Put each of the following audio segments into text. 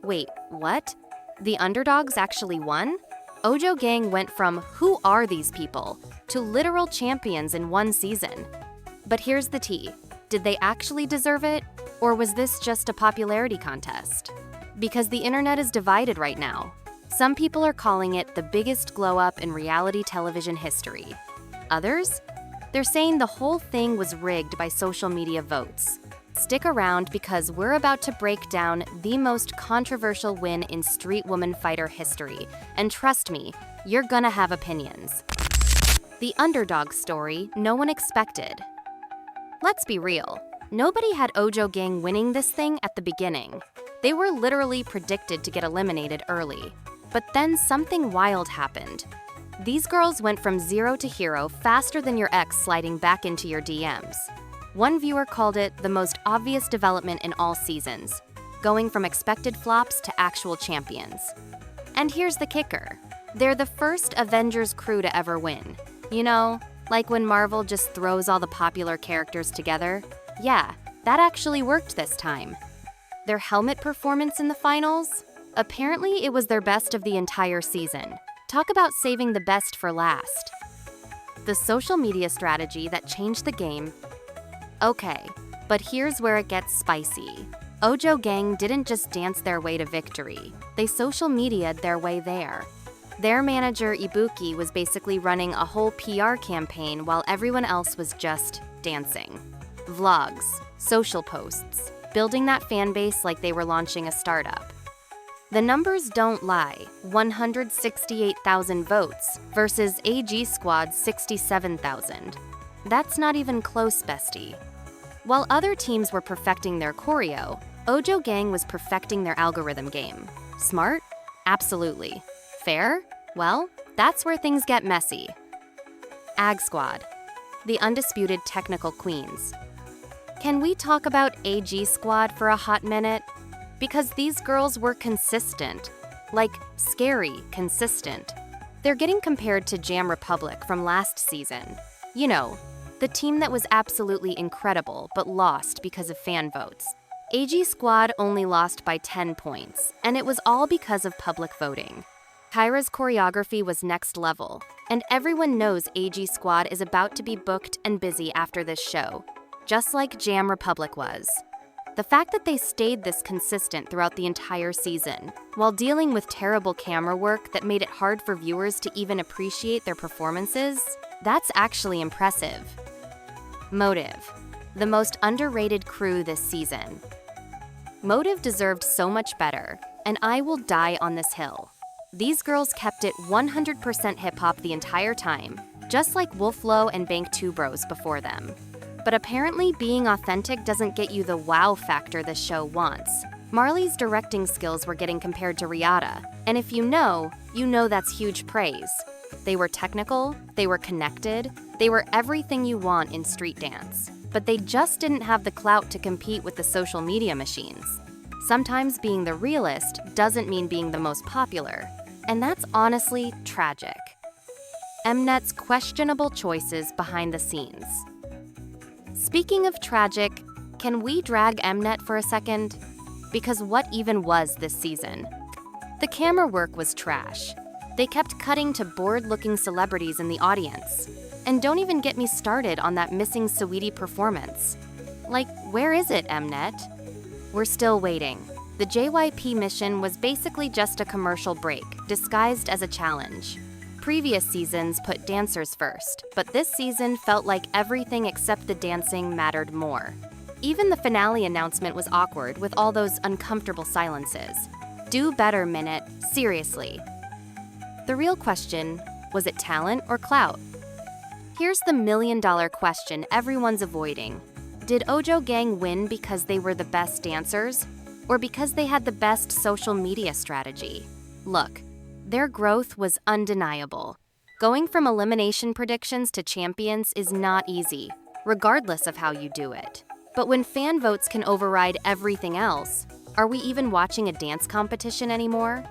Wait, what? The underdogs actually won? Ojogang went from "who are these people" to literal champions in one season. But here's the tea. Did they actually deserve it? Or was this just a popularity contest? Because the internet is divided right now. Some people are calling it the biggest glow-up in reality television history. Others? They're saying the whole thing was rigged by social media votes. Stick around because we're about to break down the most controversial win in street woman fighter history. And trust me, you're gonna have opinions. The underdog story no one expected. Let's be real. Nobody had Ojogang winning this thing at the beginning. They were literally predicted to get eliminated early. But then something wild happened. These girls went from zero to hero faster than your ex sliding back into your DMs. One viewer called it the most obvious development in all seasons, going from expected flops to actual champions. And here's the kicker. They're the first Avengers crew to ever win. You know, like when Marvel just throws all the popular characters together? Yeah, that actually worked this time. Their helmet performance in the finals? Apparently it was their best of the entire season. Talk about saving the best for last. The social media strategy that changed the game. Okay, but here's where it gets spicy. Ojogang didn't just dance their way to victory. They social media'd their way there. Their manager Ibuki was basically running a whole PR campaign while everyone else was just dancing. Vlogs, social posts, building that fan base like they were launching a startup. The numbers don't lie. 168,000 votes versus AG Squad's 67,000. That's not even close, bestie. While other teams were perfecting their choreo, Ojogang was perfecting their algorithm game. Smart? Absolutely. Fair? Well, that's where things get messy. AG Squad, the undisputed technical queens. Can we talk about AG Squad for a hot minute? Because these girls were consistent. Like, scary consistent. They're getting compared to Jam Republic from last season. You know, the team that was absolutely incredible but lost because of fan votes. AG Squad only lost by 10 points, and it was all because of public voting. Kyra's choreography was next level, and everyone knows AG Squad is about to be booked and busy after this show, just like Jam Republic was. The fact that they stayed this consistent throughout the entire season, while dealing with terrible camera work that made it hard for viewers to even appreciate their performances, that's actually impressive. Motive, the most underrated crew this season. Motive deserved so much better, and I will die on this hill. These girls kept it 100% hip-hop the entire time, just like Wolflow and Bank 2 Bros before them. But apparently being authentic doesn't get you the wow factor this show wants. Marley's directing skills were getting compared to Riata, and if you know that's huge praise. They were technical, they were connected, they were everything you want in street dance. But they just didn't have the clout to compete with the social media machines. Sometimes being the realest doesn't mean being the most popular, and that's honestly tragic. Mnet's questionable choices behind the scenes. Speaking of tragic, can we drag Mnet for a second? Because what even was this season? The camera work was trash. They kept cutting to bored-looking celebrities in the audience. And don't even get me started on that missing Saweetie performance. Like, where is it, Mnet? We're still waiting. The JYP mission was basically just a commercial break, disguised as a challenge. Previous seasons put dancers first, but this season felt like everything except the dancing mattered more. Even the finale announcement was awkward with all those uncomfortable silences. Do better, Mnet, seriously. The real question, was it talent or clout? Here's the million-dollar question everyone's avoiding. Did Ojogang win because they were the best dancers, or because they had the best social media strategy? Look, their growth was undeniable. Going from elimination predictions to champions is not easy, regardless of how you do it. But when fan votes can override everything else, are we even watching a dance competition anymore?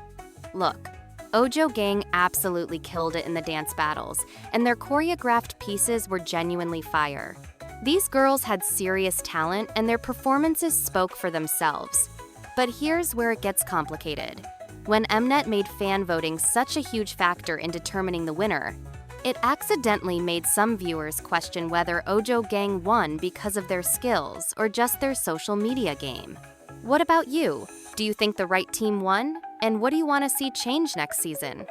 Look, Ojogang absolutely killed it in the dance battles, and their choreographed pieces were genuinely fire. These girls had serious talent, and their performances spoke for themselves. But here's where it gets complicated. When Mnet made fan voting such a huge factor in determining the winner, it accidentally made some viewers question whether 오조갱 won because of their skills or just their social media game. What about you? Do you think the right team won? And what do you want to see change next season?